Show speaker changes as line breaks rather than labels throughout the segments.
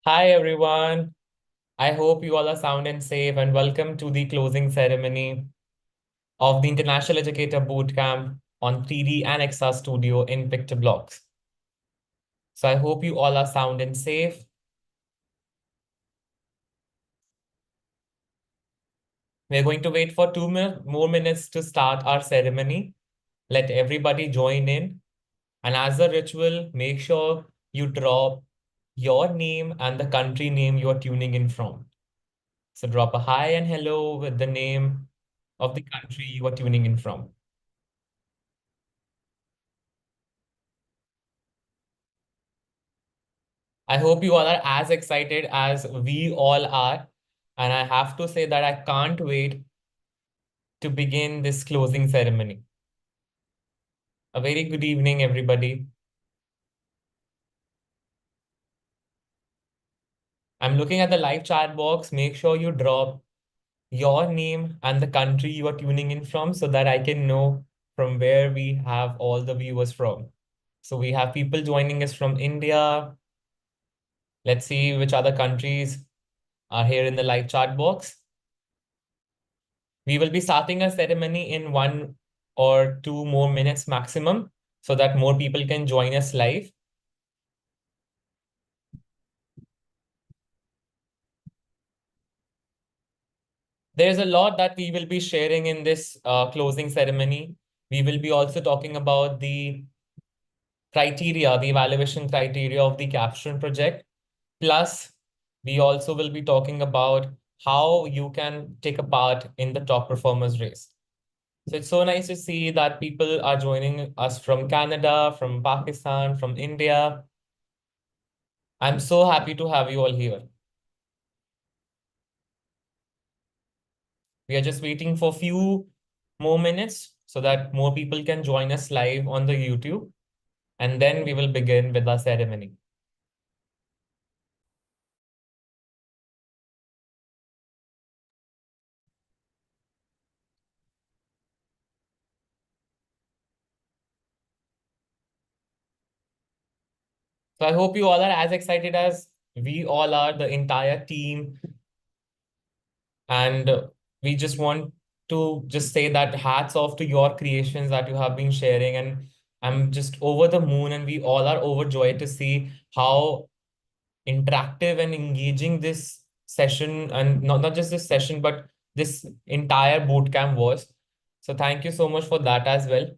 Hi, everyone. I hope you all are sound and safe, and welcome to the closing ceremony of the International Educator Bootcamp on 3D and XR Studio in PictoBlox. So I hope you all are sound and safe. We're going to wait for more minutes to start our ceremony. Let everybody join in. And as a ritual, make sure you drop your name and the country name you're tuning in from. So drop a hi and hello with the name of the country you are tuning in from. I hope you all are as excited as we all are. And I have to say that I can't wait to begin this closing ceremony. A very good evening, everybody. I'm looking at the live chat box. Make sure you drop your name and the country you are tuning in from so that I can know from where we have all the viewers from. So we have people joining us from India. Let's see which other countries are here in the live chat box. We will be starting a ceremony in 1 or 2 more minutes maximum so that more people can join us live. There's a lot that we will be sharing in this closing ceremony. We will be also talking about the criteria, the evaluation criteria of the capstone project. Plus, we also will be talking about how you can take a part in the top performers race. So it's so nice to see that people are joining us from Canada, from Pakistan, from India. I'm so happy to have you all here. We are just waiting for a few more minutes so that more people can join us live on the YouTube, and then we will begin with our ceremony. So I hope you all are as excited as we all are, the entire team. And we just want to just say that hats off to your creations that you have been sharing. And I'm just over the moon, and we all are overjoyed to see how interactive and engaging this session, and not just this session, but this entire bootcamp was. So thank you so much for that as well.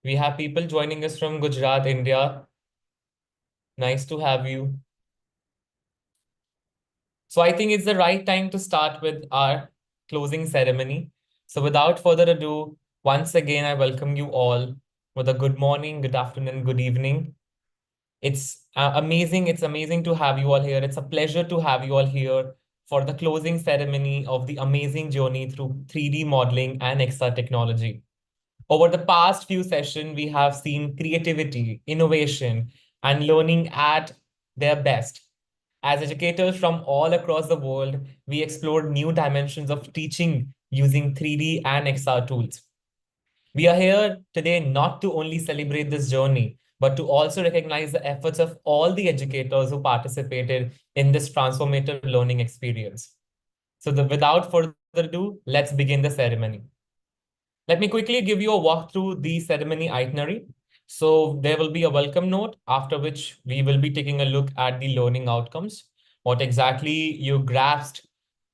We have people joining us from Gujarat, India. Nice to have you. So I think it's the right time to start with our closing ceremony. So without further ado, once again, I welcome you all with a good morning, good afternoon, good evening. It's amazing. It's amazing to have you all here. It's a pleasure to have you all here for the closing ceremony of the amazing journey through 3D modeling and XR technology. Over the past few sessions, we have seen creativity, innovation, and learning at their best. As educators from all across the world, we explored new dimensions of teaching using 3D and XR tools. We are here today not to only celebrate this journey, but to also recognize the efforts of all the educators who participated in this transformative learning experience. So without further ado, let's begin the ceremony. Let me quickly give you a walk through the ceremony itinerary. So there will be a welcome note, after which we will be taking a look at the learning outcomes, what exactly you grasped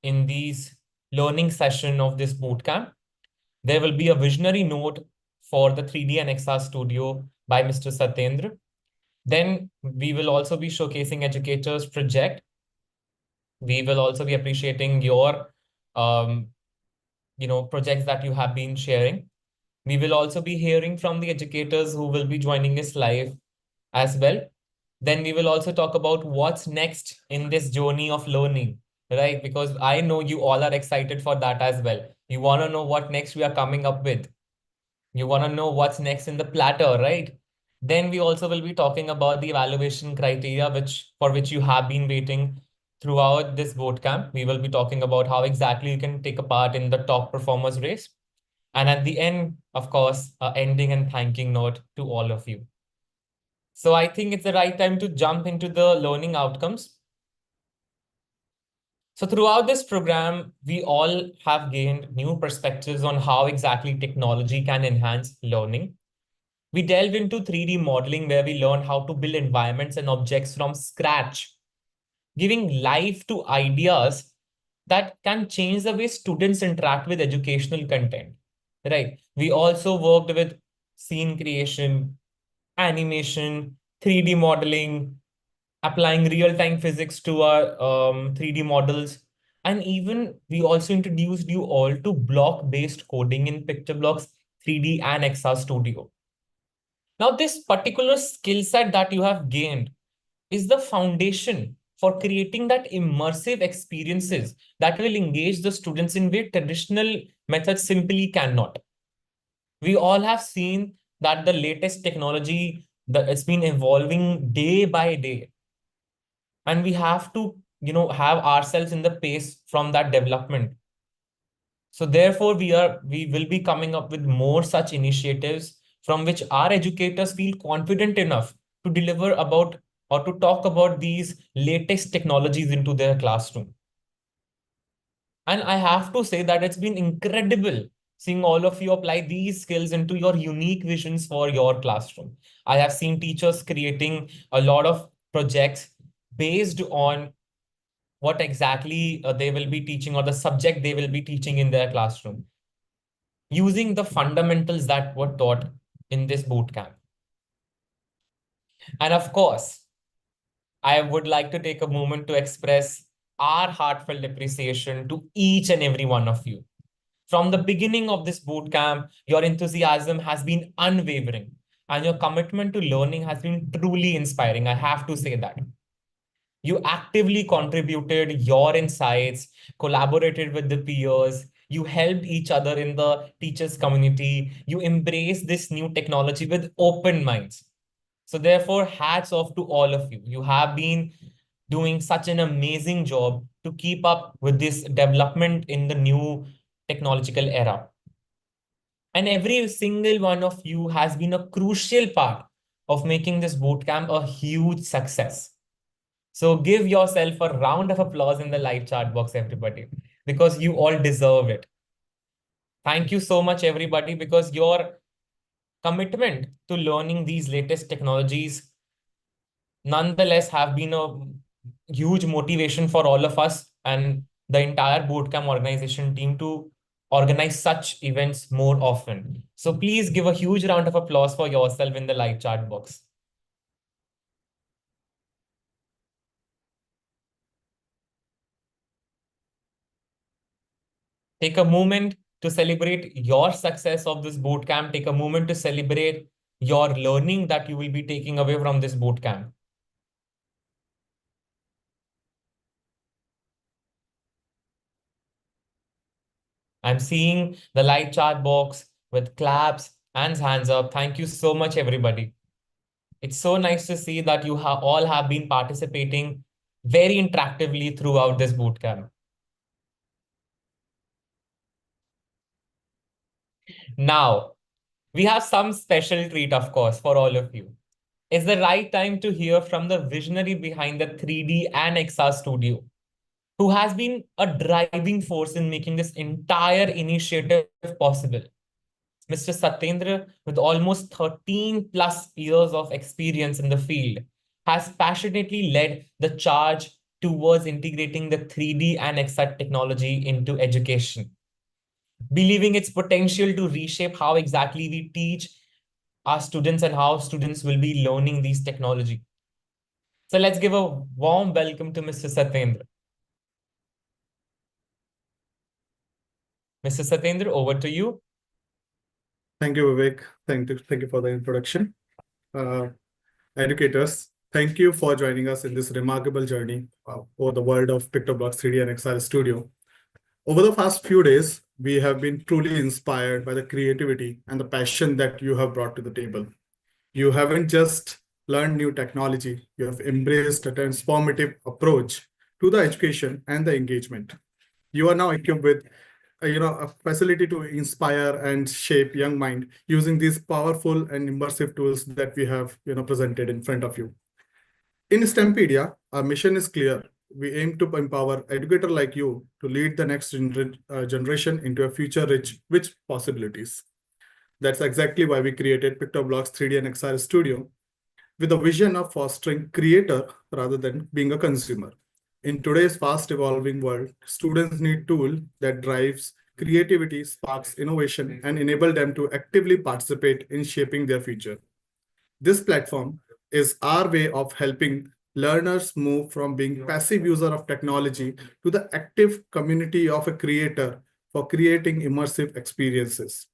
in these learning session of this bootcamp. There will be a visionary note for the 3D and XR studio by Mr. Satyendra. Then we will also be showcasing educators' project. We will also be appreciating your um, projects that you have been sharing. We will also be hearing from the educators who will be joining us live as well. Then we will also talk about what's next in this journey of learning, right? Because I know you all are excited for that as well. You want to know what next we are coming up with. You want to know what's next in the platter, right? Then we also will be talking about the evaluation criteria, for which you have been waiting throughout this bootcamp. We will be talking about how exactly you can take a part in the top performers race. And at the end, of course, ending and thanking note to all of you. So I think it's the right time to jump into the learning outcomes. So throughout this program, we all have gained new perspectives on how exactly technology can enhance learning. We delve into 3D modeling where we learn how to build environments and objects from scratch, giving life to ideas that can change the way students interact with educational content. Right. We also worked with scene creation, animation, 3D modeling, applying real-time physics to our 3D models. And even we also introduced you all to block-based coding in PictoBlox 3D and XR Studio. Now, this particular skill set that you have gained is the foundation for creating that immersive experiences that will engage the students in way traditional methods simply cannot. We all have seen that the latest technology that it's been evolving day by day, and we have to have ourselves in the pace from that development. So therefore we will be coming up with more such initiatives from which our educators feel confident enough to deliver about or to talk about these latest technologies into their classroom. And I have to say that it's been incredible seeing all of you apply these skills into your unique visions for your classroom. I have seen teachers creating a lot of projects based on what exactly they will be teaching or the subject they will be teaching in their classroom, using the fundamentals that were taught in this boot camp. And of course, I would like to take a moment to express our heartfelt appreciation to each and every one of you. From the beginning of this boot camp, your enthusiasm has been unwavering and your commitment to learning has been truly inspiring. I have to say that. You actively contributed your insights, collaborated with the peers, you helped each other in the teachers community, you embraced this new technology with open minds. So therefore, hats off to all of you. You have been doing such an amazing job to keep up with this development in the new technological era. And every single one of you has been a crucial part of making this bootcamp a huge success. So give yourself a round of applause in the live chat box, everybody, because you all deserve it. Thank you so much, everybody, because your commitment to learning these latest technologies nonetheless have been a huge motivation for all of us and the entire bootcamp organization team to organize such events more often. So please give a huge round of applause for yourself in the live chat box. Take a moment to celebrate your success of this bootcamp. Take a moment to celebrate your learning that you will be taking away from this bootcamp. I'm seeing the live chat box with claps and hands up. Thank you so much, everybody. It's so nice to see that you all have been participating very interactively throughout this bootcamp. Now, we have some special treat, of course, for all of you. It's the right time to hear from the visionary behind the 3D and XR studio, who has been a driving force in making this entire initiative possible. Mr. Satyendra, with almost 13 plus years of experience in the field, has passionately led the charge towards integrating the 3D and XR technology into education, believing its potential to reshape how exactly we teach our students and how students will be learning these technology. So let's give a warm welcome to Mr. Satyendra. Mr. Satyendra, over to you.
Thank you, Vivek. Thank you for the introduction. Uh, Educators, thank you for joining us in this remarkable journey over the world of PictoBlox 3D and XR Studio. Over the past few days, we have been truly inspired by the creativity and the passion that you have brought to the table. You haven't just learned new technology, you have embraced a transformative approach to the education and the engagement. You are now equipped with a facility to inspire and shape young mind using these powerful and immersive tools that we have presented in front of you. In Stempedia, our mission is clear: we aim to empower educator like you to lead the next generation into a future rich with possibilities. That's exactly why we created PictoBlox 3D and XR Studio with a vision of fostering creator rather than being a consumer. In today's fast evolving world, students need tool that drives creativity, sparks innovation, and enable them to actively participate in shaping their future. This platform is our way of helping learners move from being passive user of technology to the active community of a creator for creating immersive experiences.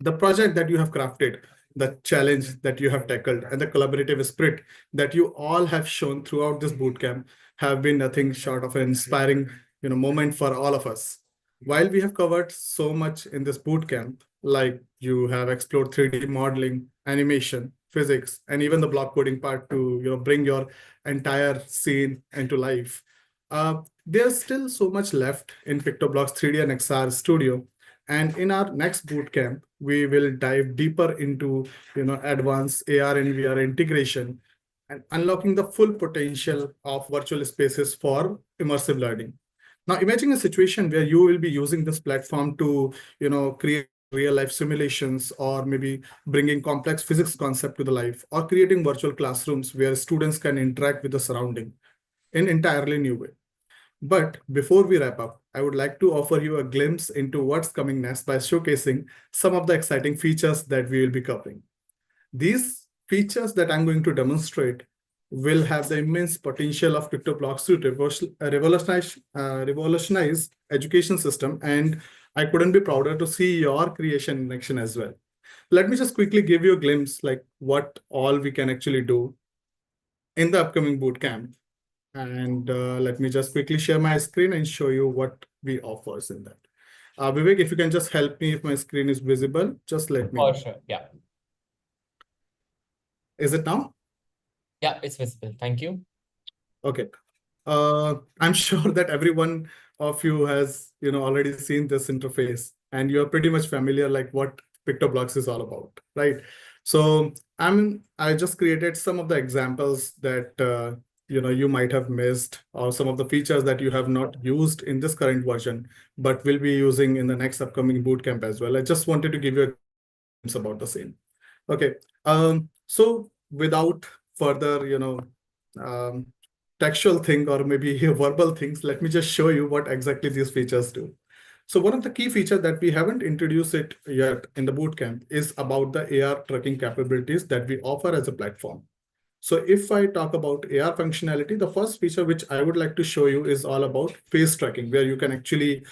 The project that you have crafted, the challenge that you have tackled, and the collaborative spirit that you all have shown throughout this bootcamp have been nothing short of an inspiring, moment for all of us. While we have covered so much in this bootcamp, like you have explored 3D modeling, animation, physics, and even the block coding part to bring your entire scene into life. There's still so much left in PictoBlox 3D and XR Studio. And in our next bootcamp, we will dive deeper into advanced AR and VR integration and unlocking the full potential of virtual spaces for immersive learning. Now, imagine a situation where you will be using this platform to create real life simulations, or maybe bringing complex physics concept to the life, or creating virtual classrooms where students can interact with the surrounding in entirely new way. But before we wrap up, I would like to offer you a glimpse into what's coming next by showcasing some of the exciting features that we will be covering. These features that I'm going to demonstrate will have the immense potential of PictoBlox to revolutionize education system, and I couldn't be prouder to see your creation in action as well. Let me just quickly give you a glimpse like what all we can actually do in the upcoming bootcamp. And let me just quickly share my screen and show you what we offers in that. Vivek, if you can just help me if my screen is visible, just let me
For
know.
sure. Yeah.
Is it now?
Yeah, it's visible. Thank you.
Okay. I'm sure that everyone of you has already seen this interface, and you're pretty much familiar like what PictoBlox is all about, right? So I just created some of the examples that you might have missed, or some of the features that you have not used in this current version, but will be using in the next upcoming bootcamp as well. I just wanted to give you a glimpse about the same. Okay. So without further, um, textual thing or maybe verbal things, let me just show you what exactly these features do. So one of the key features that we haven't introduced it yet in the bootcamp is about the AR tracking capabilities that we offer as a platform. So if I talk about AR functionality, the first feature which I would like to show you is all about face tracking, where you can actually,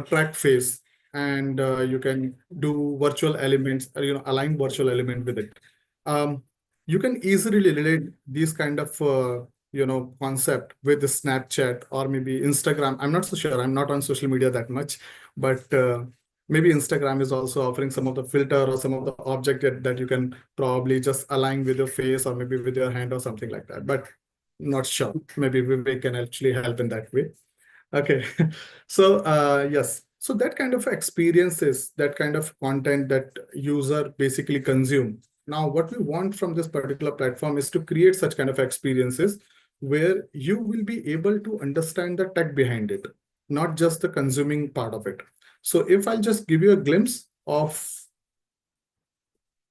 track face, and you can do virtual elements, or, align virtual element with it. Um, you can easily relate these kind of, concept with the Snapchat or maybe Instagram. I'm not so sure. I'm not on social media that much, but maybe Instagram is also offering some of the filter or some of the object that you can probably just align with your face or maybe with your hand or something like that. But not sure. Maybe we can actually help in that way. Okay. So yes. So that kind of experiences, that kind of content that user basically consume. Now, what we want from this particular platform is to create such kind of experiences where you will be able to understand the tech behind it, not just the consuming part of it. So if I'll just give you a glimpse of,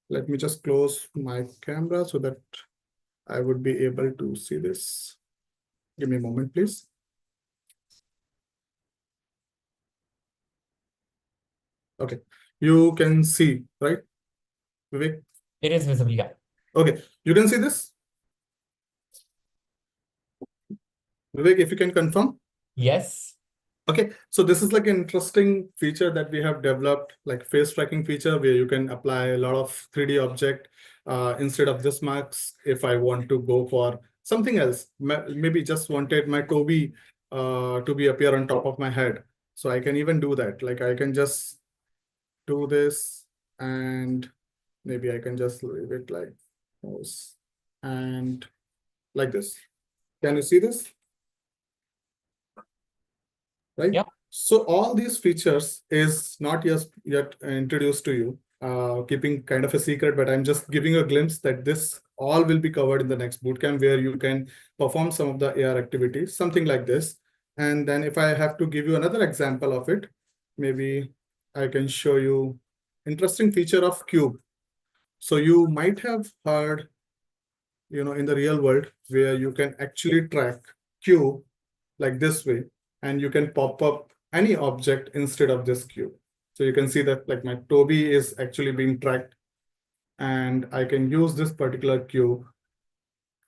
let me just close my camera so that I would be able to see this. Give me a moment, please. Okay, you can see, right, Vivek?
It is visible. Yeah.
Okay, you can see this? Vivek, if you can confirm.
Yes.
Okay, so this is like an interesting feature that we have developed, like face tracking feature, where you can apply a lot of 3D object instead of this marks. If I want to go for something else, maybe just wanted my Toby to be appear on top of my head. So I can even do that. Like I can just do this, and maybe I can just leave it like this and like this. Can you see this? Right?
Yeah.
So all these features is not yet introduced to you. keeping kind of a secret, but I'm just giving you a glimpse that this all will be covered in the next bootcamp, where you can perform some of the AR activities, something like this. And then if I have to give you another example of it, maybe I can show you interesting feature of cube. So you might have heard, in the real world, where you can actually track cube like this way, and you can pop up any object instead of this cube. So you can see that like my Toby is actually being tracked, and I can use this particular cube,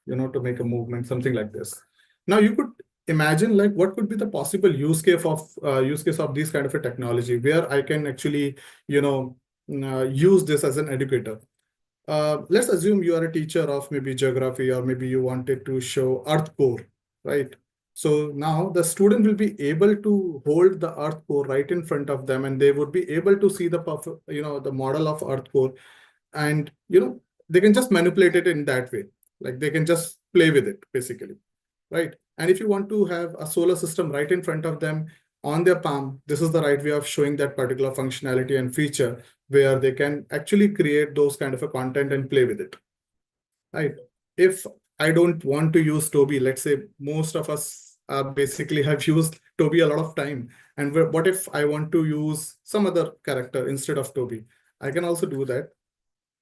to make a movement, something like this. Now you could imagine like what could be the possible use case of this kind of a technology where I can actually, use this as an educator. Let's assume you are a teacher of maybe geography, or maybe you wanted to show earth core, right? So now the student will be able to hold the earth core right in front of them, and they would be able to see the model of earth core, and they can just manipulate it in that way. Like they can just play with it basically, right? And if you want to have a solar system right in front of them on their palm, this is the right way of showing that particular functionality and feature, where they can actually create those kind of a content and play with it, right? If I don't want to use Toby, let's say most of us basically have used Toby a lot of time, and what if I want to use some other character instead of Toby? I can also do that.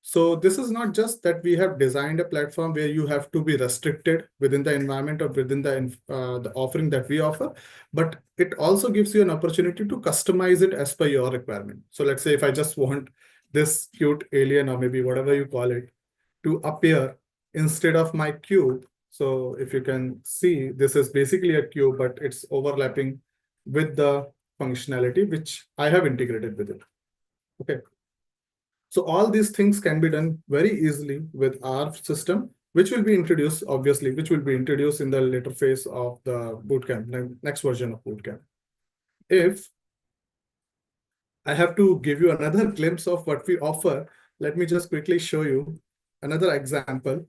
So this is not just that we have designed a platform where you have to be restricted within the environment or within the offering that we offer, but it also gives you an opportunity to customize it as per your requirement. So let's say if I just want this cute alien, or maybe whatever you call it, to appear instead of my cube. So if you can see, this is basically a cube, but it's overlapping with the functionality which I have integrated with it. Okay. So all these things can be done very easily with our system, which will be introduced, obviously, which will be introduced in the later phase of the bootcamp, next version of bootcamp. If I have to give you another glimpse of what we offer, let me just quickly show you another example.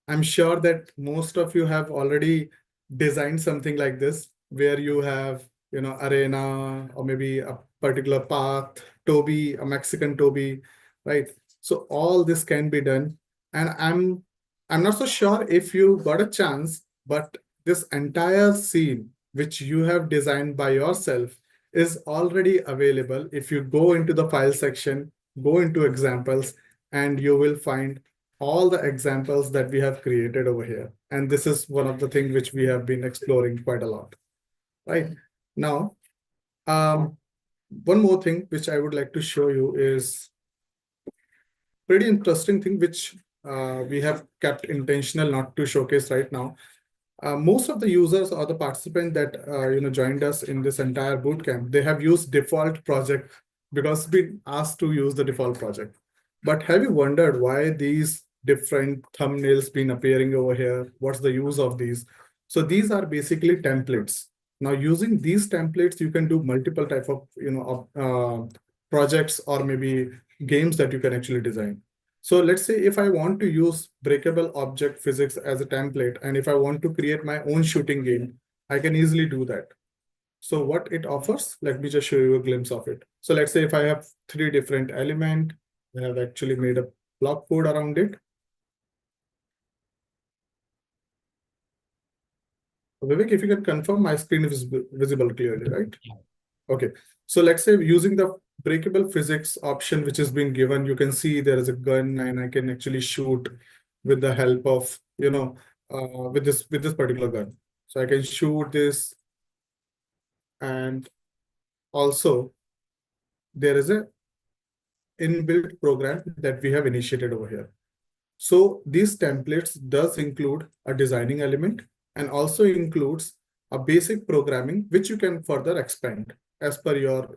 I'm sure that most of you have already designed something like this, where you have, arena, or maybe a particular path, Toby, a Mexican Toby, right? So all this can be done. And I'm not so sure if you got a chance, but this entire scene, which you have designed by yourself, is already available. If you go into the file section, go into examples, and you will find all the examples that we have created over here. And this is one of the things which we have been exploring quite a lot, right? Now, one more thing which I would like to show you is pretty interesting thing, which we have kept intentional not to showcase right now. Most of the users or the participants that joined us in this entire bootcamp, they have used default project because been asked to use the default project. But have you wondered why these different thumbnails been appearing over here? What's the use of these? So these are basically templates. Now using these templates, you can do multiple type of projects, or maybe games that you can actually design. So let's say if I want to use breakable object physics as a template, and if I want to create my own shooting game, I can easily do that. So what it offers, let me just show you a glimpse of it. So let's say if I have 3 different elements, I have actually made a block code around it. Vivek, if you can confirm, my screen is visible clearly, right? Okay. So let's say using the breakable physics option, which is being given, you can see there is a gun, and I can actually shoot with the help of, with this particular gun. So I can shoot this, and also there is a inbuilt program that we have initiated over here. So these templates does include a designing element, and also includes a basic programming, which you can further expand as per your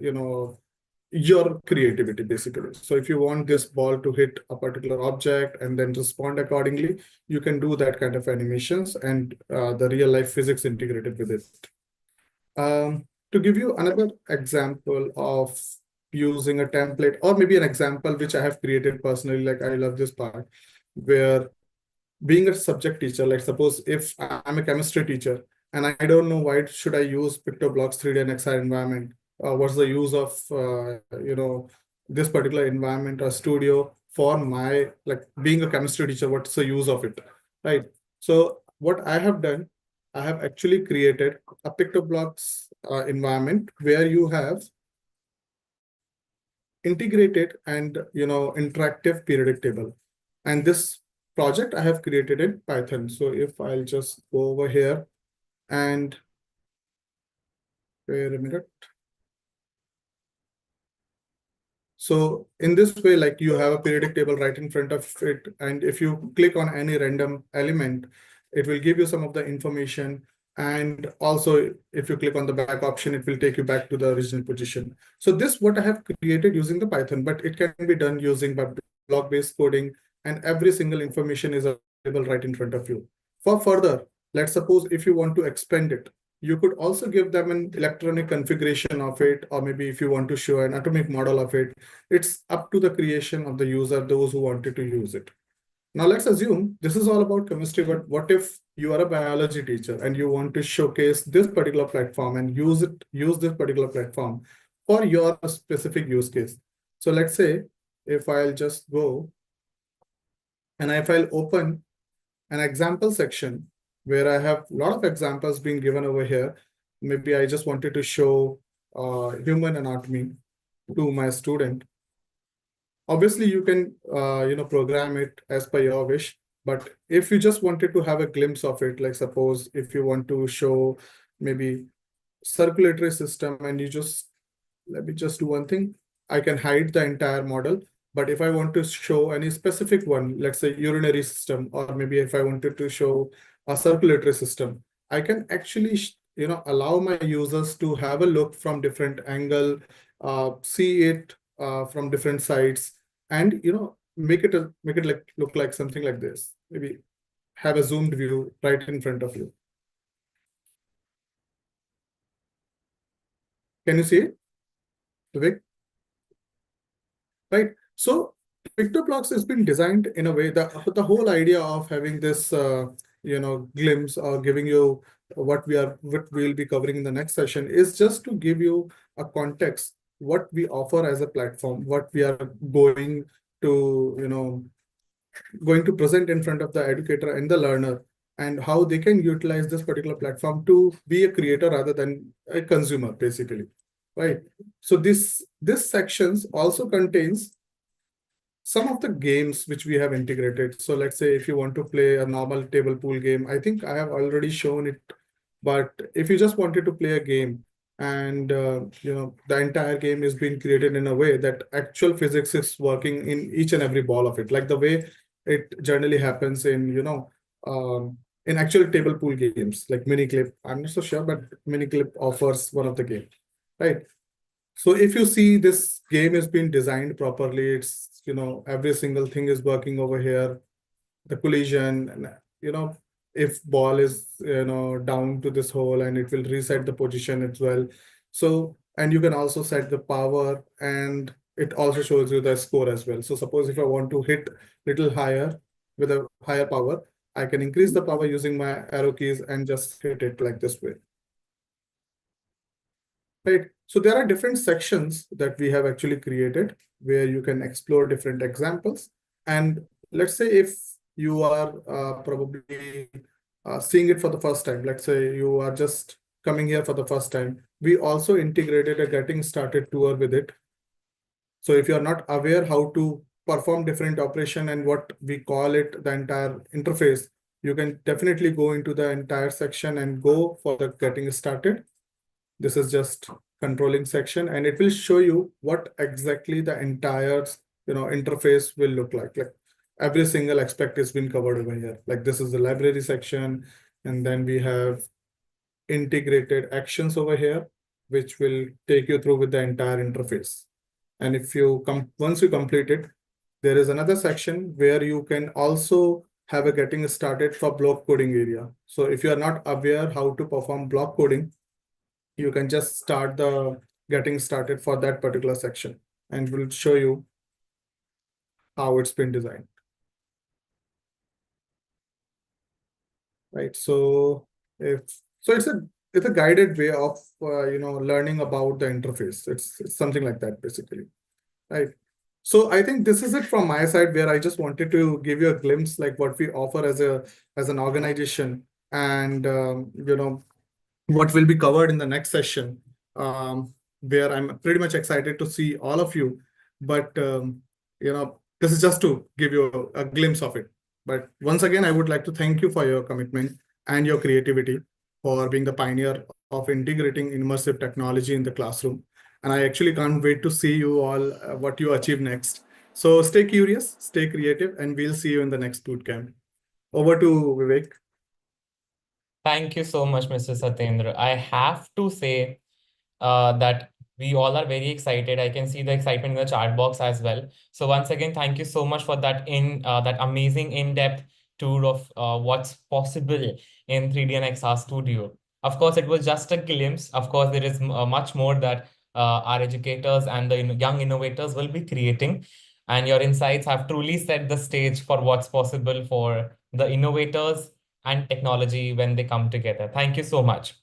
creativity, basically. So if you want this ball to hit a particular object and then respond accordingly, you can do that kind of animations, and the real life physics integrated with it. To give you another example of using a template, or maybe an example which I have created personally, like I love this part, where being a subject teacher, like suppose if I'm a chemistry teacher and I don't know why should I use PictoBlox 3D and XR environment, what's the use of this particular environment or studio for my, like being a chemistry teacher, what's the use of it, right? So what I have done, I have actually created a PictoBlox environment where you have integrated and interactive periodic table. And this project I have created in Python. So if I'll just go over here and wait a minute. So in this way, like you have a periodic table right in front of it. And if you click on any random element, it will give you some of the information. And also, if you click on the back option, it will take you back to the original position. So this what I have created using the Python, but it can be done using block-based coding, and every single information is available right in front of you. For further, let's suppose if you want to expand it, you could also give them an electronic configuration of it, or maybe if you want to show an atomic model of it, it's up to the creation of the user, those who wanted to use it. Now let's assume this is all about chemistry, but what if you are a biology teacher and you want to showcase this particular platform and use this particular platform for your specific use case? So let's say if I'll just go and if I'll open an example section where I have a lot of examples being given over here. Maybe I just wanted to show human anatomy to my student. Obviously, you can program it as per your wish. But if you just wanted to have a glimpse of it, like suppose if you want to show maybe circulatory system, and you just let me just do one thing. I can hide the entire model. But if I want to show any specific one, let's say urinary system, or maybe if I wanted to show a circulatory system, I can actually allow my users to have a look from different angle, see it from different sides, and make it like look like something like this. Maybe have a zoomed view right in front of you. Can you see it, Vivek? Right. So PictoBlox has been designed in a way that the whole idea of having this glimpse or giving you what we'll be covering in the next session is just to give you a context, what we offer as a platform, what we are going to present in front of the educator and the learner, and how they can utilize this particular platform to be a creator rather than a consumer, basically. Right. So this sections also contains some of the games which we have integrated. So let's say if you want to play a normal table pool game, I think I have already shown it. But if you just wanted to play a game, and the entire game is being created in a way that actual physics is working in each and every ball of it, like the way it generally happens in actual table pool games like Miniclip. I'm not so sure, but Miniclip offers one of the game, right? So if you see this game has been designed properly, it's, every single thing is working over here, the collision, and, if ball is, down to this hole, and it will reset the position as well. So, and you can also set the power, and it also shows you the score as well. So suppose if I want to hit little higher with a higher power, I can increase the power using my arrow keys and just hit it like this way. Right. So there are different sections that we have actually created where you can explore different examples. And let's say if you are probably seeing it for the first time, let's say you are just coming here for the first time, we also integrated a getting started tour with it. So if you're not aware how to perform different operation and what we call it, the entire interface, you can definitely go into the entire section and go for the getting started. This is just controlling section, and it will show you what exactly the entire interface will look like. Like every single aspect has been covered over here. Like this is the library section, and then we have integrated actions over here, which will take you through with the entire interface. And if you once you complete it, there is another section where you can also have a getting started for block coding area. So if you are not aware how to perform block coding, you can just start the getting started for that particular section, and we'll show you how it's been designed. Right. So it's a guided way of learning about the interface. It's something like that basically. Right. So I think this is it from my side, where I just wanted to give you a glimpse like what we offer as an organization, and what will be covered in the next session, where I'm pretty much excited to see all of you. But this is just to give you a glimpse of it. But once again, I would like to thank you for your commitment and your creativity for being the pioneer of integrating immersive technology in the classroom. And I actually can't wait to see you all what you achieve next. So stay curious, stay creative, and we'll see you in the next bootcamp. Over to Vivek.
Thank you so much, Mr. Satyendra. I have to say that we all are very excited. I can see the excitement in the chat box as well. So once again, thank you so much for that amazing in-depth tour of what's possible in 3D and XR Studio. Of course, it was just a glimpse. Of course, there is much more that our educators and the young innovators will be creating. And your insights have truly set the stage for what's possible for the innovators and technology when they come together. Thank you so much.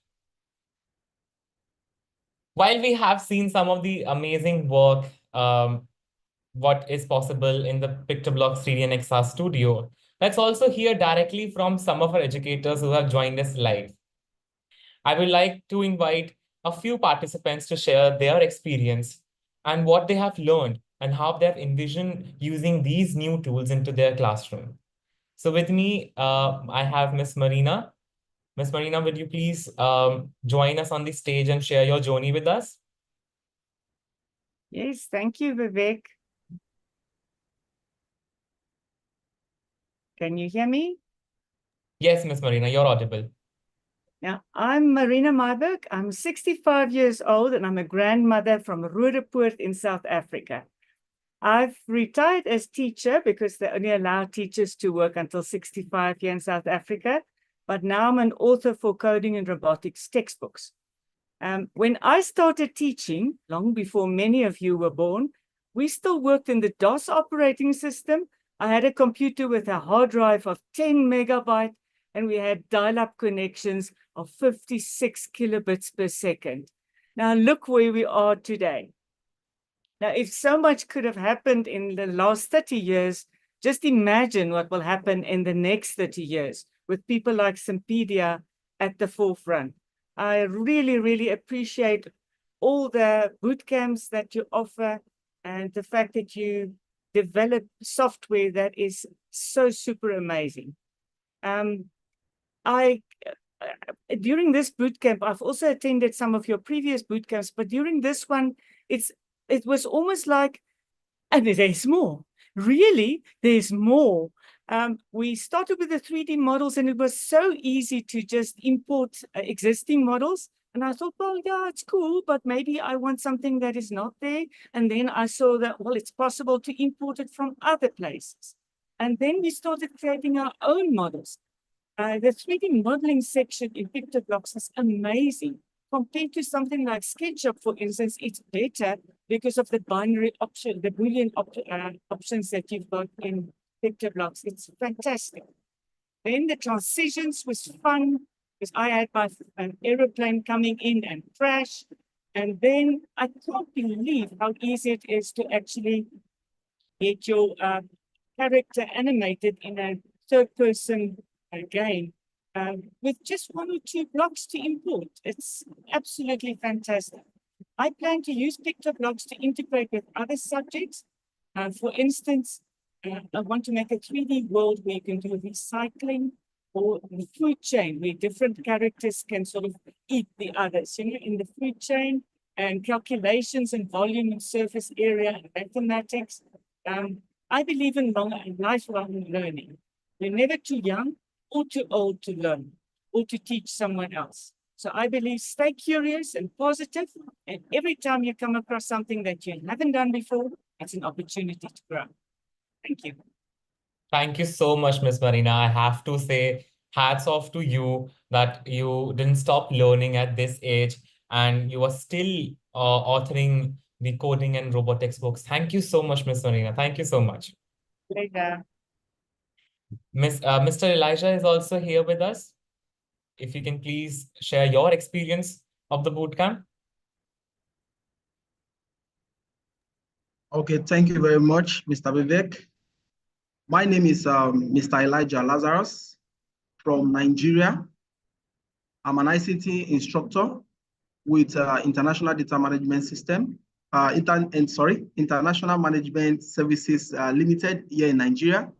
While we have seen some of the amazing work, what is possible in the PictoBlox 3D and XR studio, let's also hear directly from some of our educators who have joined us live. I would like to invite a few participants to share their experience and what they have learned and how they have envisioned using these new tools into their classroom. So with me, I have Miss Marina. Miss Marina, would you please join us on the stage and share your journey with us?
Yes, thank you, Vivek. Can you hear me?
Yes, Miss Marina, you're audible.
Now, I'm Marina Myburg. I'm 65 years old and I'm a grandmother from Roodepoort in South Africa. I've retired as teacher because they only allow teachers to work until 65 here in South Africa. But now I'm an author for coding and robotics textbooks. When I started teaching, long before many of you were born, we still worked in the DOS operating system. I had a computer with a hard drive of 10 megabyte, and we had dial-up connections of 56 kilobits per second. Now look where we are today. Now, if so much could have happened in the last 30 years, just imagine what will happen in the next 30 years with people like Simpedia at the forefront. I really, really appreciate all the boot camps that you offer and the fact that you develop software that is so super amazing. During this boot camp, I've also attended some of your previous boot camps, but during this one, it was almost like, and there's more. Really, there's more. We started with the 3D models, and it was so easy to just import existing models. And I thought, well, yeah, it's cool, but maybe I want something that is not there. And then I saw that, well, it's possible to import it from other places. And then we started creating our own models. The 3D modeling section in PictoBlox is amazing. Compared to something like SketchUp, for instance, it's better because of the binary option, the Boolean options that you've got in PictoBlox. It's fantastic. Then the transitions was fun because I had an aeroplane coming in and crash. And then I can't believe how easy it is to actually get your character animated in a third-person game. With just 1 or 2 blocks to import. It's absolutely fantastic. I plan to use PictoBlox to integrate with other subjects. For instance, I want to make a 3D world where you can do recycling or the food chain, where different characters can sort of eat the others, in the food chain, and calculations and volume and surface area and mathematics. I believe in lifelong learning. We're never too young or too old to learn or to teach someone else. So I believe stay curious and positive, and every time you come across something that you haven't done before, it's an opportunity to grow. Thank you.
Thank you so much, Miss Marina. I have to say, hats off to you that you didn't stop learning at this age and you are still authoring the coding and robotics books. Thank you so much, Miss Marina. Thank you so much.
Later.
Mr. Elijah is also here with us. If you can please share your experience of the bootcamp.
Okay, thank you very much, Mr. Vivek. My name is Mr. Elijah Lazarus from Nigeria. I'm an ICT instructor with International Data Management System, International Management Services Limited here in Nigeria.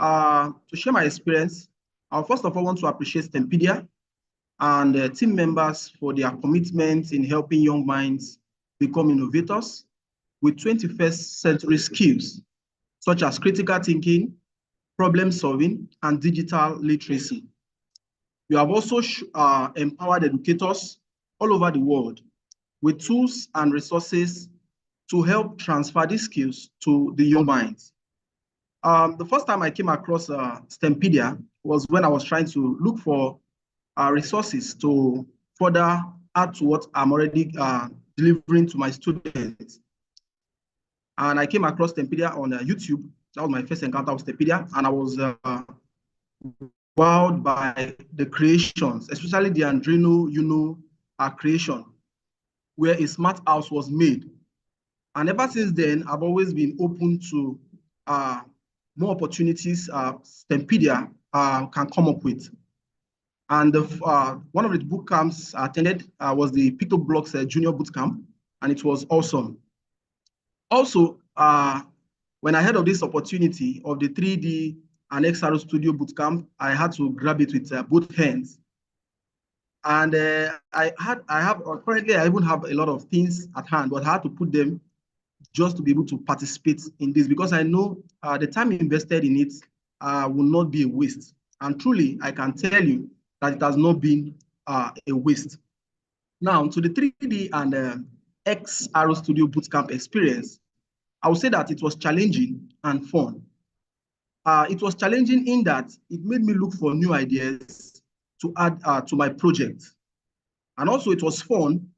To share my experience, I first of all want to appreciate Stempedia and team members for their commitment in helping young minds become innovators with 21st century skills, such as critical thinking, problem solving, and digital literacy. You have also empowered educators all over the world with tools and resources to help transfer these skills to the young minds. The first time I came across Stempedia was when I was trying to look for resources to further add to what I'm already delivering to my students. And I came across Stempedia on YouTube. That was my first encounter with Stempedia, and I was wowed by the creations, especially the Arduino Uno creation, where a smart house was made. And ever since then, I've always been open to more opportunities Stempedia can come up with. And one of the boot camps I attended was the PictoBlox Junior Bootcamp, and it was awesome. Also, when I heard of this opportunity of the 3D and XR Studio Bootcamp, I had to grab it with both hands. And currently I even have a lot of things at hand, but I had to put them just to be able to participate in this, because I know the time invested in it will not be a waste. And truly, I can tell you that it has not been a waste. Now, to the 3D and XR Studio Bootcamp experience, I would say that it was challenging and fun. It was challenging in that it made me look for new ideas to add to my project. And also it was fun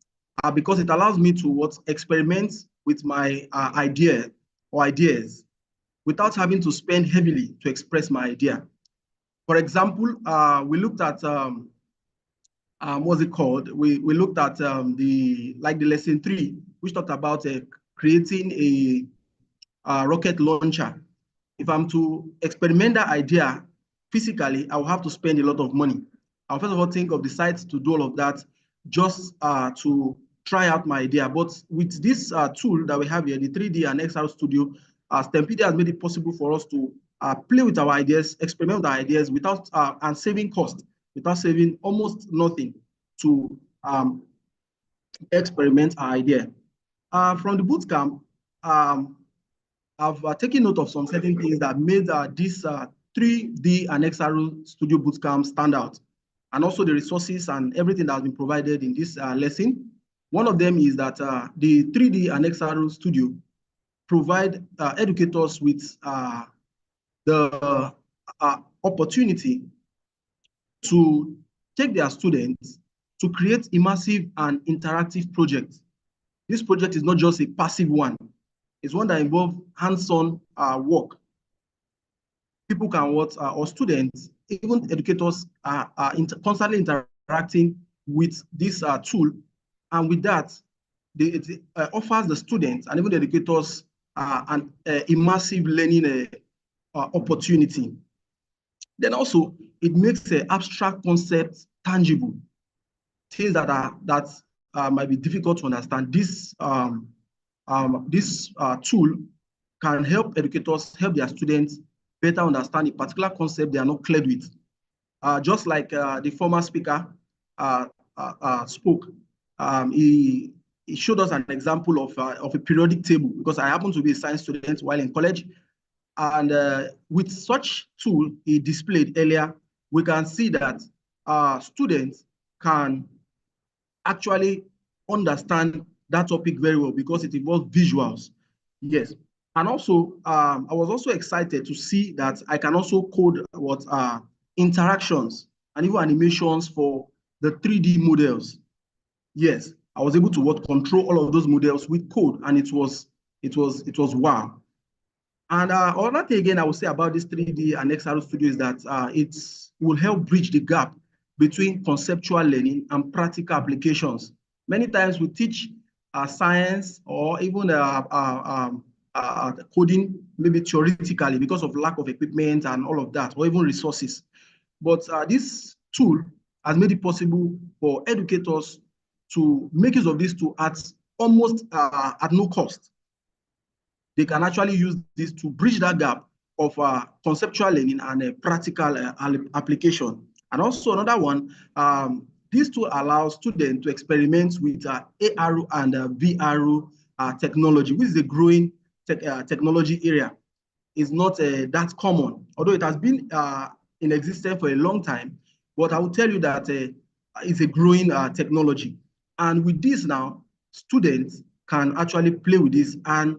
because it allows me to experiment with my ideas without having to spend heavily to express my idea. For example, we looked at, what's it called? We looked at the lesson 3, which talked about creating a rocket launcher. If I'm to experiment that idea physically, I will have to spend a lot of money. I'll first of all think of the sites to do all of that just to try out my idea. But with this tool that we have here, the 3D and XR Studio, Stempedia has made it possible for us to play with our ideas, experiment with our ideas without and saving cost, without saving almost nothing to experiment our idea. From the bootcamp, I've taken note of some certain things that made this 3D and XR Studio Bootcamp stand out, and also the resources and everything that has been provided in this lesson. One of them is that the 3D and XR Studio provide educators with the opportunity to take their students to create immersive and interactive projects. This project is not just a passive one. It's one that involves hands-on work. People can work, or students, even educators, are constantly interacting with this tool. And with that, it offers the students and even the educators an immersive learning opportunity. Then also, it makes the abstract concepts tangible. Things that might be difficult to understand. This tool can help educators help their students better understand a particular concept they are not clear with. Just like the former speaker spoke, he showed us an example of a periodic table, because I happen to be a science student while in college. And with such tool he displayed earlier, we can see that students can actually understand that topic very well because it involves visuals. Yes. And also, I was also excited to see that I can also code interactions and even animations for the 3D models. Yes, I was able to control all of those models with code, and it was wow. And another thing again I would say about this 3D and XR Studio is that it will help bridge the gap between conceptual learning and practical applications. Many times we teach science or even coding, maybe theoretically because of lack of equipment and all of that, or even resources. But this tool has made it possible for educators to make use of this tool at almost at no cost. They can actually use this to bridge that gap of conceptual learning and practical application. And also another one, this tool allows students to experiment with AR and VR technology, which is a growing technology area. It's not that common, although it has been in existence for a long time. But I will tell you that it's a growing technology. And with this now, students can actually play with this and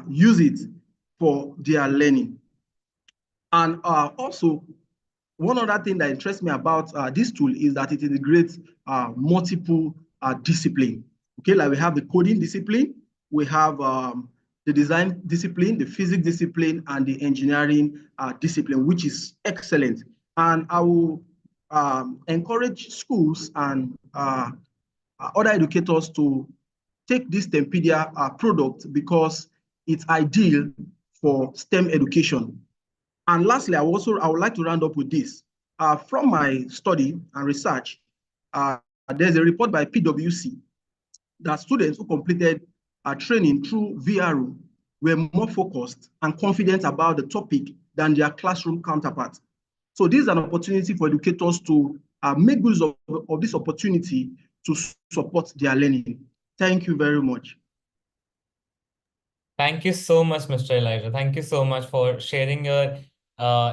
use it for their learning. And also, one other thing that interests me about this tool is that it integrates multiple disciplines. Okay, like we have the coding discipline, we have the design discipline, the physics discipline, and the engineering discipline, which is excellent. And I will encourage schools and other educators to take this STEMpedia product because it's ideal for STEM education. And lastly, I would like to round up with this. From my study and research, there's a report by PwC that students who completed training through VR were more focused and confident about the topic than their classroom counterparts. So this is an opportunity for educators to make use of this opportunity to support their learning. Thank you very much.
Thank you so much, Mr. Elijah. Thank you so much for sharing your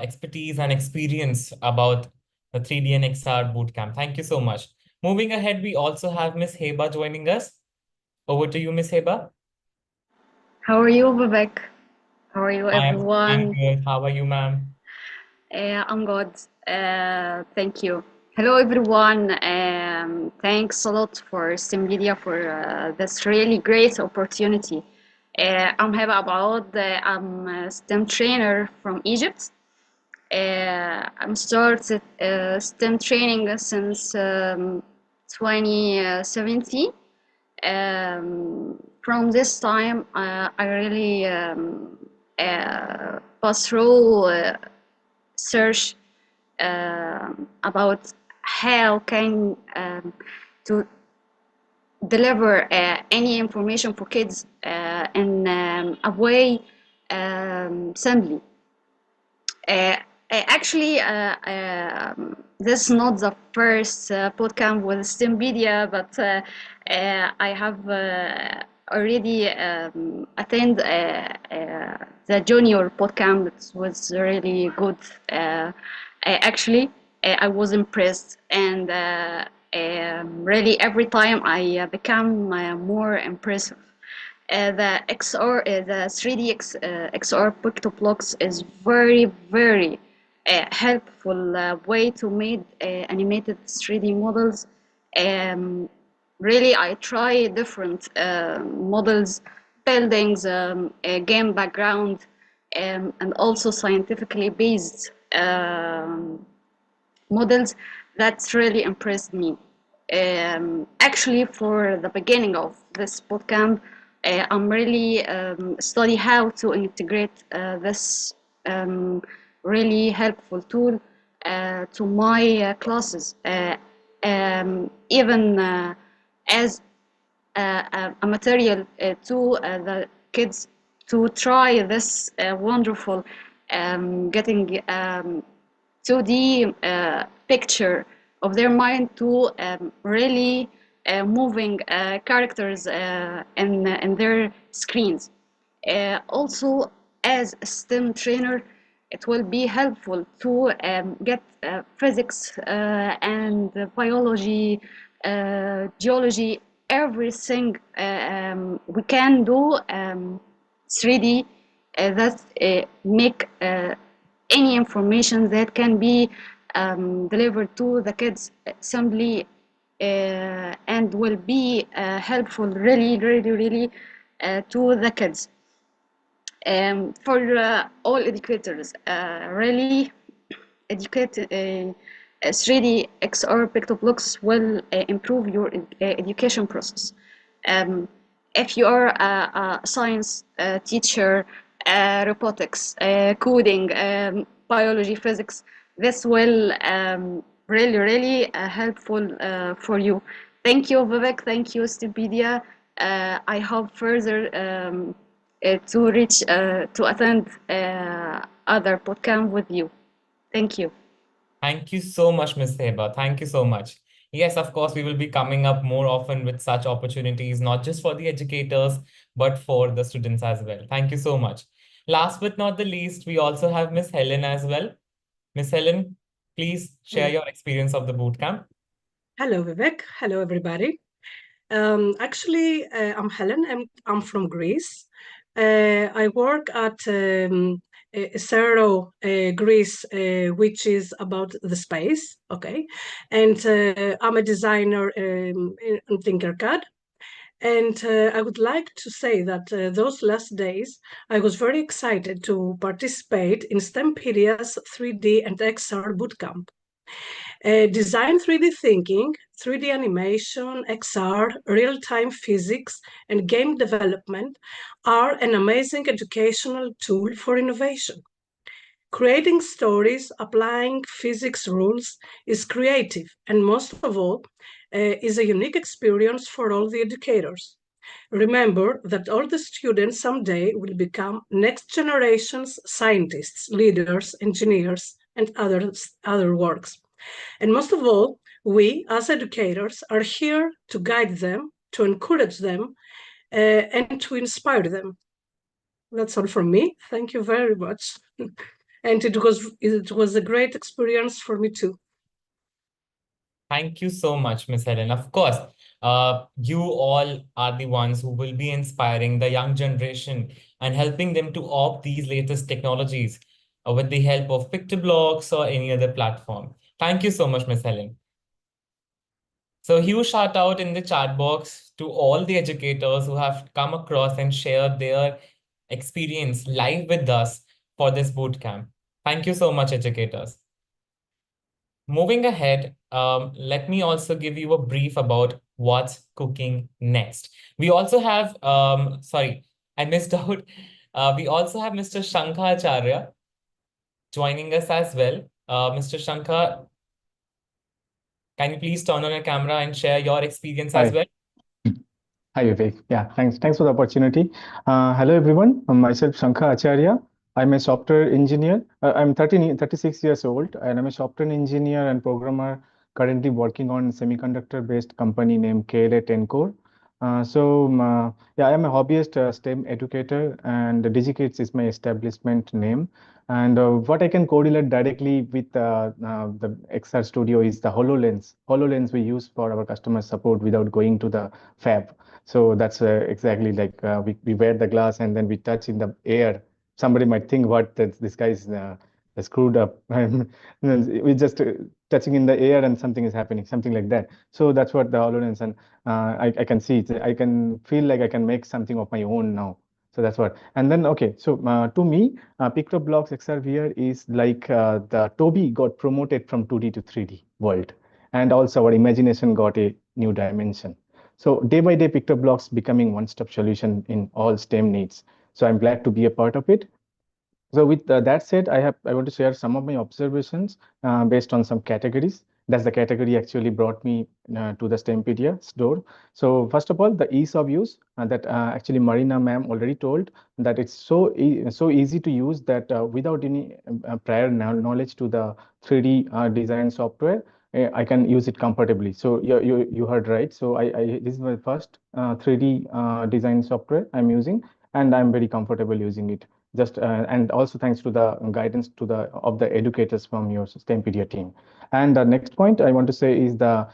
expertise and experience about the 3D and XR bootcamp. Thank you so much. Moving ahead, we also have Miss Heba joining us. Over to you, Miss Heba.
How are you, Vivek? How are you, everyone?
I'm good. How are you, ma'am?
I'm good. Thank you. Hello, everyone. Thanks a lot for STEMpedia for this really great opportunity. I'm Heba About. I'm a STEM trainer from Egypt. I'm started STEM training since 2017. From this time, I really pass through search about how can to deliver any information for kids in a way simply. Actually, this is not the first bootcamp with STEMpedia, but I have already attended the junior bootcamp. It was really good. Actually, I was impressed, and really every time I become more impressive. The XR, the 3D XR PictoBlox is very, very helpful way to make animated 3D models. Really, I try different models, buildings, game background, and also scientifically based models. That's really impressed me. Actually, for the beginning of this bootcamp, I'm really study how to integrate this really helpful tool to my classes, even as a material to the kids to try this wonderful getting 2D picture of their mind to really moving characters in their screens. Also, as a STEM trainer, it will be helpful to get physics and biology, geology, everything we can do 3D that make any information that can be delivered to the kids simply and will be helpful really to the kids. For all educators, really educate 3D XR PictoBlox will improve your education process. if you are a science teacher, robotics, coding, biology, physics, this will really, really helpful for you. Thank you, Vivek. Thank you, Stupedia. I hope further to reach to attend other podcast with you. Thank you.
Thank you so much, Ms. Heba. Thank you so much. Yes, of course, we will be coming up more often with such opportunities, not just for the educators, but for the students as well. Thank you so much. Last but not the least, we also have Ms. Helen as well. Ms. Helen, please share your experience of the bootcamp.
Hello, Vivek. Hello, everybody. Actually, I'm Helen. I'm from Greece. I work at Zero, Greece, which is about the space. Okay, and I'm a designer in Tinkercad. And I would like to say that those last days, I was very excited to participate in STEMpedia's 3D and XR bootcamp. Design 3D thinking, 3D animation, XR, real-time physics, and game development are an amazing educational tool for innovation. Creating stories, applying physics rules is creative, and most of all, is a unique experience for all the educators. Remember that all the students someday will become next generation's scientists, leaders, engineers, and other works. And most of all, we as educators are here to guide them, to encourage them, and to inspire them. That's all from me. Thank you very much. And it was a great experience for me too.
Thank you so much, Ms. Helen. Of course, you all are the ones who will be inspiring the young generation and helping them to opt these latest technologies with the help of PictoBlox or any other platform. Thank you so much, Ms. Helen. So huge shout out in the chat box to all the educators who have come across and shared their experience live with us for this bootcamp. Thank you so much, educators. Moving ahead, let me also give you a brief about what's cooking next. We also have, sorry, I missed out. We also have Mr. Shankha Acharya joining us as well. Mr. Shankha, can you please turn on your camera and share your experience as well?
Hi, Vivek. Yeah, thanks for the opportunity. Hello, everyone. Myself, Shankha Acharya. I'm a software engineer. I'm 36 years old, and I'm a software engineer and programmer currently working on semiconductor-based company named KLA Tencore. Yeah, I'm a hobbyist STEM educator, and DigiKids is my establishment name. And what I can correlate directly with the XR Studio is the HoloLens. HoloLens we use for our customer support without going to the fab. So that's exactly like we wear the glass and then we touch in the air. Somebody might think, what, this guy is screwed up. We're just touching in the air and something is happening, something like that. So that's what the HoloLens, and I can see it. I can feel like I can make something of my own now. So that's what. And then, okay, so to me, PictoBlox XR is like the Toby got promoted from 2D to 3D world. And also our imagination got a new dimension. So day by day, PictoBlox becoming one-stop solution in all STEM needs. So I'm glad to be a part of it. So with that said, I want to share some of my observations based on some categories. That's the category actually brought me to the STEMpedia store. So first of all, the ease of use that actually Marina ma'am already told that it's so easy to use that without any prior knowledge to the 3D design software, I can use it comfortably. So you heard right. So this is my first 3D design software I'm using, and I'm very comfortable using it. Just and also thanks to the guidance of the educators from your STEMpedia team. And the next point I want to say is the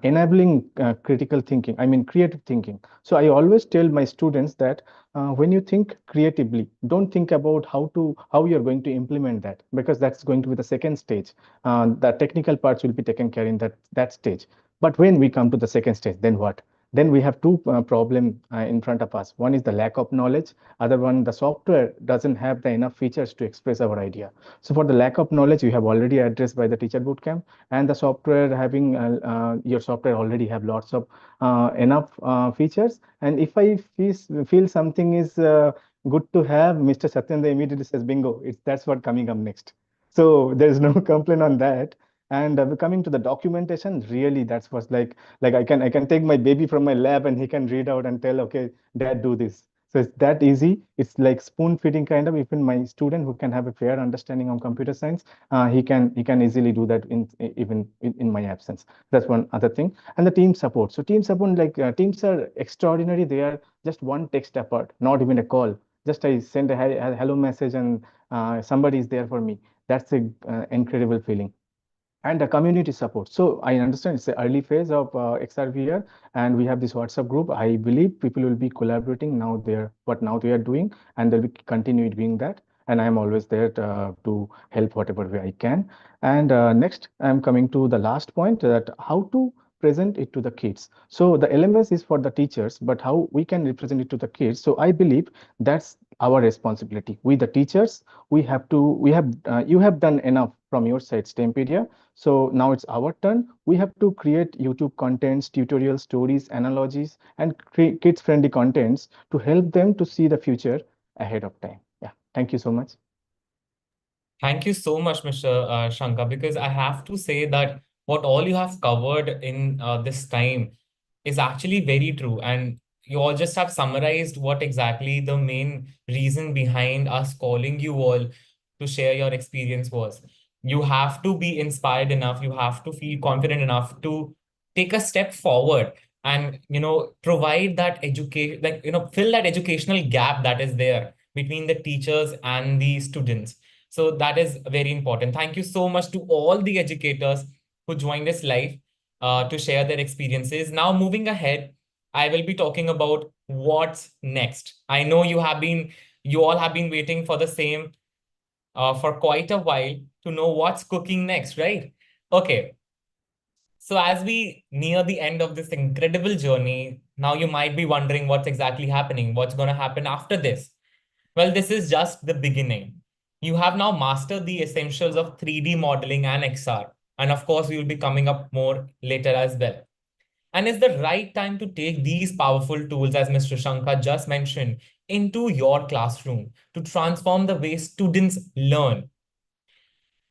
enabling critical thinking. I mean creative thinking. So I always tell my students that when you think creatively, don't think about how you're going to implement that, because that's going to be the second stage. The technical parts will be taken care in that stage. But when we come to the second stage, then what? then we have two problem in front of us. One is the lack of knowledge. Other one, the software doesn't have the enough features to express our idea. So for the lack of knowledge, you have already addressed by the teacher bootcamp, and the software having your software already have lots of enough features. And if I feel something is good to have, Mr. Satyendra immediately says, bingo, that's what coming up next. So there is no complaint on that. And coming to the documentation, really, that's what's like I can take my baby from my lab and he can read out and tell, okay, dad, do this. So it's that easy. It's like spoon feeding kind of. Even my student who can have a fair understanding of computer science, he can easily do that even in my absence. That's one other thing. And the team support. So team support, like teams are extraordinary. They are just one text apart, not even a call. Just I send a hello message and somebody is there for me. That's a incredible feeling. And the community support. So I understand it's the early phase of XRVR, and we have this WhatsApp group. I believe people will be collaborating now there, what now they are doing, and they'll be continue doing that. And I'm always there to help whatever way I can. And next, I'm coming to the last point, that how to present it to the kids. So the LMS is for the teachers, but how we can represent it to the kids. So I believe that's our responsibility. We, the teachers, you have done enough from your side, Stempedia. So now it's our turn. We have to create YouTube contents, tutorial stories, analogies, and create kids-friendly contents to help them to see the future ahead of time. Yeah, thank you so much.
Thank you so much, Mr. Shankar, because I have to say that what all you have covered in this time is actually very true. And you all just have summarized what exactly the main reason behind us calling you all to share your experience was. You have to be inspired enough, you have to feel confident enough to take a step forward and, provide that education, fill that educational gap that is there between the teachers and the students. So that is very important. Thank you so much to all the educators who joined us live to share their experiences. Now, moving ahead, I will be talking about what's next. I know you all have been waiting for the same for quite a while to know what's cooking next, right? Okay. So as we near the end of this incredible journey, now you might be wondering what's exactly happening, what's going to happen after this. Well, this is just the beginning. You have now mastered the essentials of 3D modeling and XR. And of course, we will be coming up more later as well. And it's the right time to take these powerful tools, as Mr. Shankar just mentioned, into your classroom to transform the way students learn.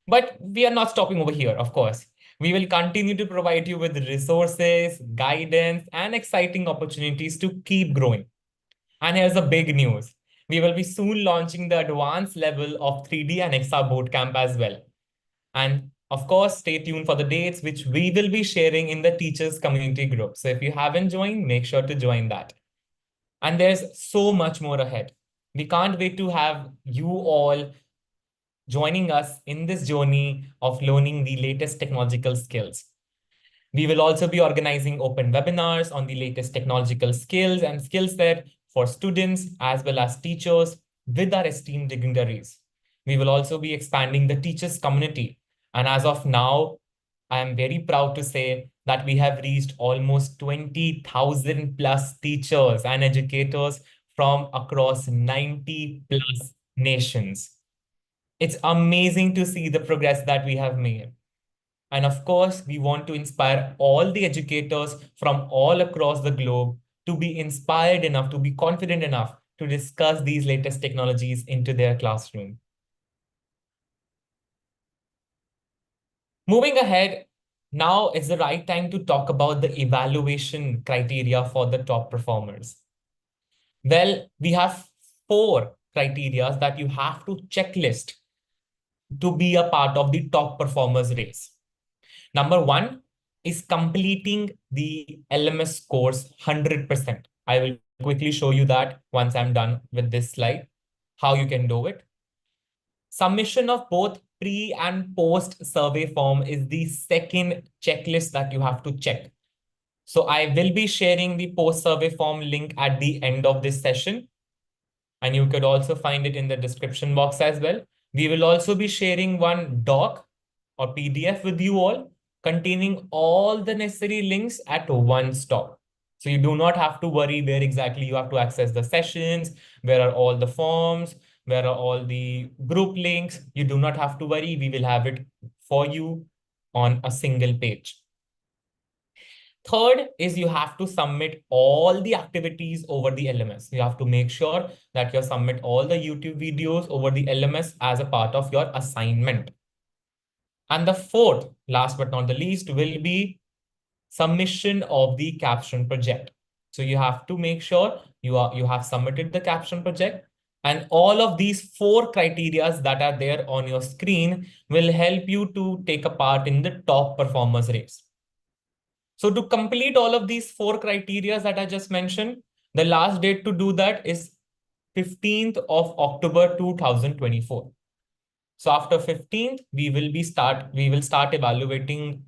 But we are not stopping over here, of course. We will continue to provide you with resources, guidance, and exciting opportunities to keep growing. And here's the big news. We will be soon launching the advanced level of 3D and XR bootcamp as well. And of course, stay tuned for the dates, which we will be sharing in the teachers community group. So if you haven't joined, make sure to join that. And there's so much more ahead. We can't wait to have you all joining us in this journey of learning the latest technological skills. We will also be organizing open webinars on the latest technological skills and skill set for students as well as teachers with our esteemed dignitaries. We will also be expanding the teachers community. And as of now, I am very proud to say that we have reached almost 20,000 plus teachers and educators from across 90 plus nations. It's amazing to see the progress that we have made. And of course, we want to inspire all the educators from all across the globe to be inspired enough, to be confident enough to discuss these latest technologies into their classroom. Moving ahead, now is the right time to talk about the evaluation criteria for the top performers. Well, we have 4 criteria that you have to checklist to be a part of the top performers race. Number 1 is completing the LMS course 100%. I will quickly show you that once I'm done with this slide, how you can do it. Submission of both pre and post survey form is the second checklist that you have to check. So I will be sharing the post survey form link at the end of this session. And you could also find it in the description box as well. We will also be sharing one doc or PDF with you all containing all the necessary links at one stop. So you do not have to worry where exactly you have to access the sessions, where are all the forms, where are all the group links. You do not have to worry. We will have it for you on a single page. Third is you have to submit all the activities over the LMS. You have to make sure that you submit all the YouTube videos over the LMS as a part of your assignment. And the fourth, last but not the least, will be submission of the caption project. So you have to make sure you have submitted the caption project, and all of these 4 criteria that are there on your screen will help you to take a part in the top performers race. So to complete all of these 4 criteria that I just mentioned, the last date to do that is 15th of October 2024. So after 15th, we will start evaluating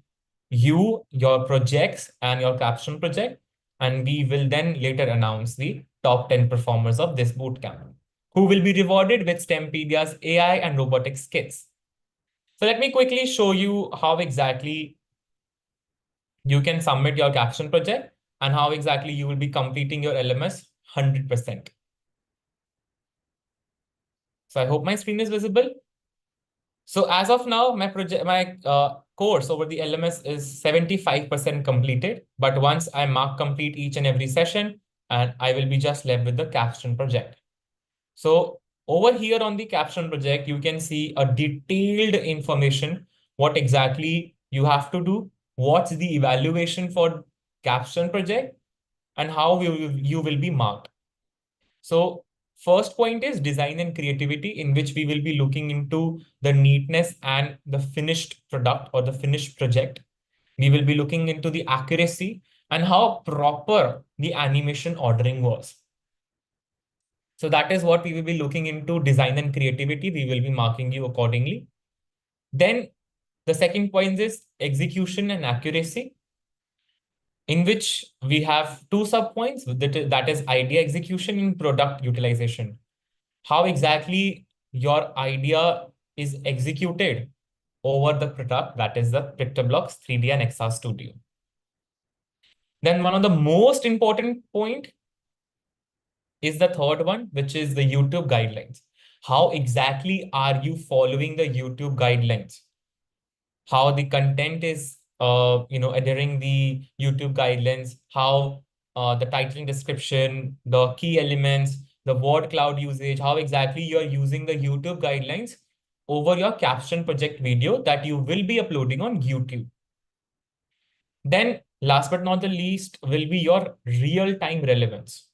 you, your projects and your caption project. And we will then later announce the top 10 performers of this bootcamp, who will be rewarded with STEMpedia's AI and robotics kits. So let me quickly show you how exactly you can submit your caption project and how exactly you will be completing your LMS 100%. So I hope my screen is visible. So as of now, my course over the LMS is 75% completed. But once I mark complete each and every session, and I will be just left with the caption project. So over here on the caption project, you can see a detailed information, what exactly you have to do, what's the evaluation for caption project, and how you will be marked. So first point is design and creativity, in which we will be looking into the neatness and the finished product or the finished project. We will be looking into the accuracy and how proper the animation ordering was. So that is what we will be looking into, design and creativity. We will be marking you accordingly. Then the second point is execution and accuracy, in which we have 2 subpoints, that is idea execution and product utilization. How exactly your idea is executed over the product, that is the PictoBlox 3D and XR Studio. Then one of the most important point is the third one, which is the YouTube guidelines. How exactly are you following the YouTube guidelines? How the content is adhering the YouTube guidelines, how the title and description, the key elements, the word cloud usage, how exactly you're using the YouTube guidelines over your caption project video that you will be uploading on YouTube. Then last but not the least will be your real-time relevance.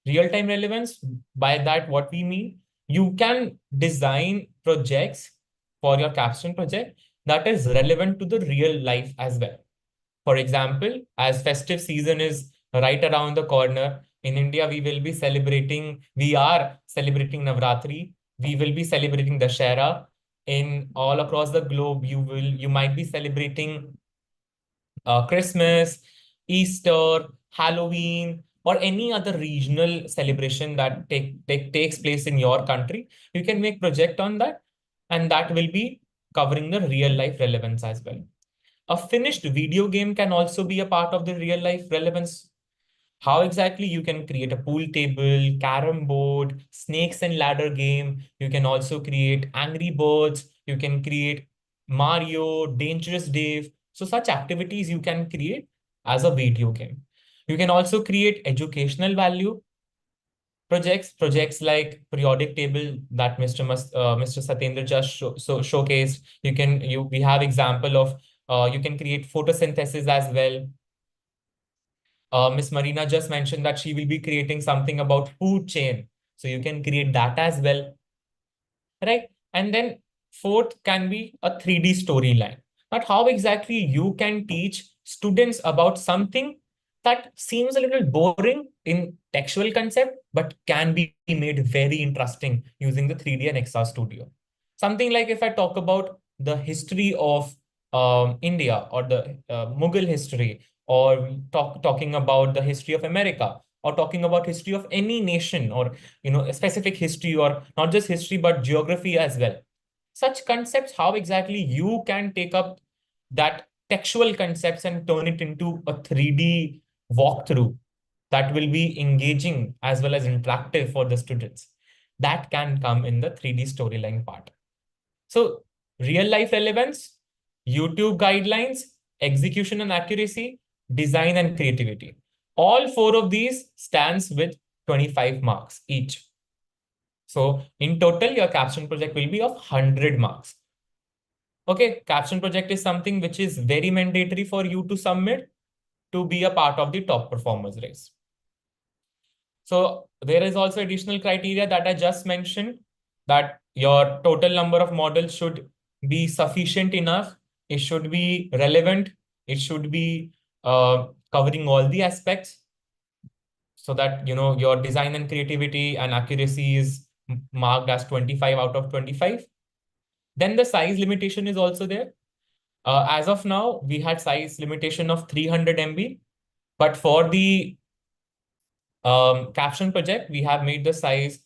Real-time relevance, by that what we mean, you can design projects for your caption project that is relevant to the real life as well. For example, as festive season is right around the corner, in India, we are celebrating Navratri, we will be celebrating Dashera. In all across the globe, you might be celebrating Christmas, Easter, Halloween, or any other regional celebration that takes place in your country. You can make project on that, and that will be covering the real life relevance as well. A finished video game can also be a part of the real life relevance. How exactly you can create a pool table, carom board, snakes and ladder game. You can also create Angry Birds. You can create Mario, Dangerous Dave. So such activities you can create as a video game. You can also create educational value projects like periodic table that Mr. Satyendra just showcased. We have example of you can create photosynthesis as well. Miss Marina just mentioned that she will be creating something about food chain. So you can create that as well, right? And then fourth can be a 3D storyline. But how exactly you can teach students about something that seems a little boring in textual concept, but can be made very interesting using the 3D and XR Studio. Something like if I talk about the history of India or the Mughal history, or talking about the history of America, or talking about history of any nation, or a specific history, or not just history but geography as well. Such concepts, how exactly you can take up that textual concepts and turn it into a 3D walkthrough that will be engaging as well as interactive for the students, that can come in the 3D storyline part. So real life relevance, YouTube guidelines, execution and accuracy, design and creativity. All 4 of these stands with 25 marks each. So in total, your capstone project will be of 100 marks. Okay, capstone project is something which is very mandatory for you to submit to be a part of the top performers race. So there is also additional criteria that I just mentioned, that your total number of models should be sufficient enough. It should be relevant. It should be covering all the aspects, so that your design and creativity and accuracy is marked as 25 out of 25. Then the size limitation is also there. As of now, we had size limitation of 300 MB, but for the caption project, we have made the size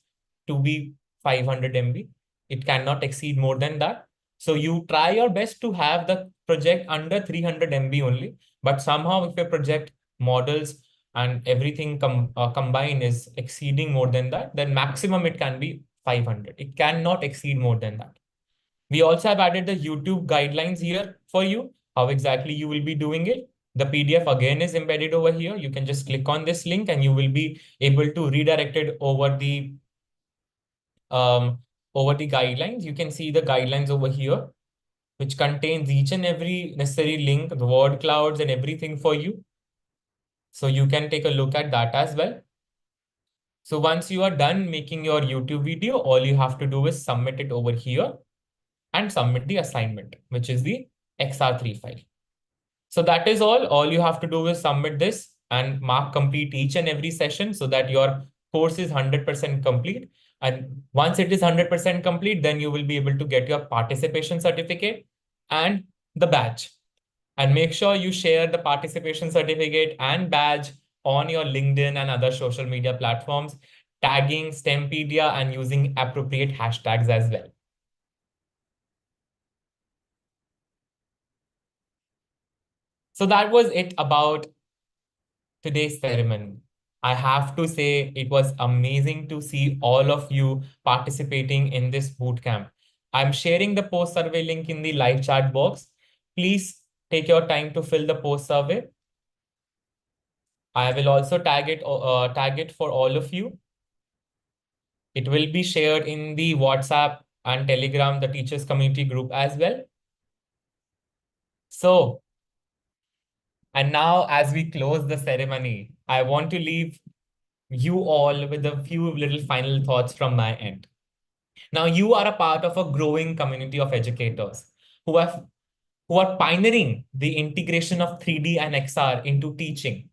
to be 500 MB. It cannot exceed more than that. So you try your best to have the project under 300 MB only, but somehow if your project models and everything combined is exceeding more than that, then maximum it can be 500. It cannot exceed more than that. We also have added the YouTube guidelines here for you, how exactly you will be doing it. The PDF again is embedded over here. You can just click on this link and you will be able to redirect it over the guidelines. You can see the guidelines over here, which contains each and every necessary link, the word clouds and everything for you. So you can take a look at that as well. So once you are done making your YouTube video, all you have to do is submit it over here and submit the assignment, which is the XR3 file. So that is all. All you have to do is submit this and mark complete each and every session so that your course is 100% complete. And once it is 100% complete, then you will be able to get your participation certificate and the badge. And make sure you share the participation certificate and badge on your LinkedIn and other social media platforms, tagging STEMpedia and using appropriate hashtags as well. So that was it about today's ceremony. I have to say it was amazing to see all of you participating in this bootcamp. I'm sharing the post survey link in the live chat box. Please take your time to fill the post survey. I will also tag it for all of you. It will be shared in the WhatsApp and Telegram, the teachers community group as well. So, and now as we close the ceremony, I want to leave you all with a few little final thoughts from my end. Now, you are a part of a growing community of educators who are pioneering the integration of 3D and XR into teaching.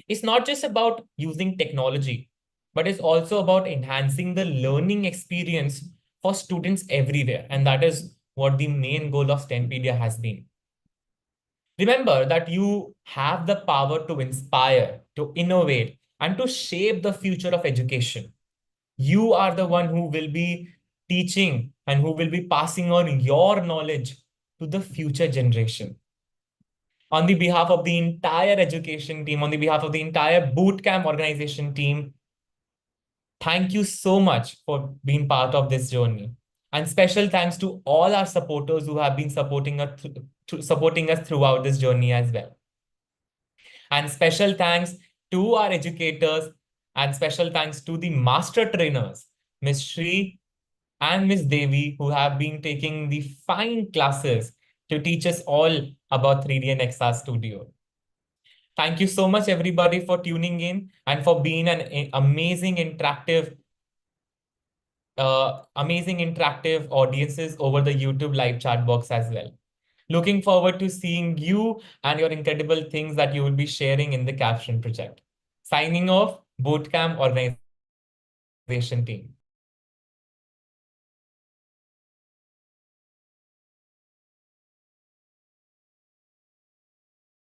It's not just about using technology, but it's also about enhancing the learning experience for students everywhere. And that is what the main goal of STEMpedia has been. Remember that you have the power to inspire, to innovate, and to shape the future of education. You are the one who will be teaching and who will be passing on your knowledge to the future generation. On the behalf of the entire education team, on the behalf of the entire bootcamp organization team, thank you so much for being part of this journey. And special thanks to all our supporters who have been supporting us throughout this journey as well. And special thanks to our educators and special thanks to the master trainers, Ms. Shri and Ms. Devi, who have been taking the fine classes to teach us all about 3D and XR Studio. Thank you so much, everybody, for tuning in and for being an amazing interactive audiences over the YouTube live chat box as well. Looking forward to seeing you and your incredible things that you will be sharing in the caption project. Signing off, Bootcamp Organization Team.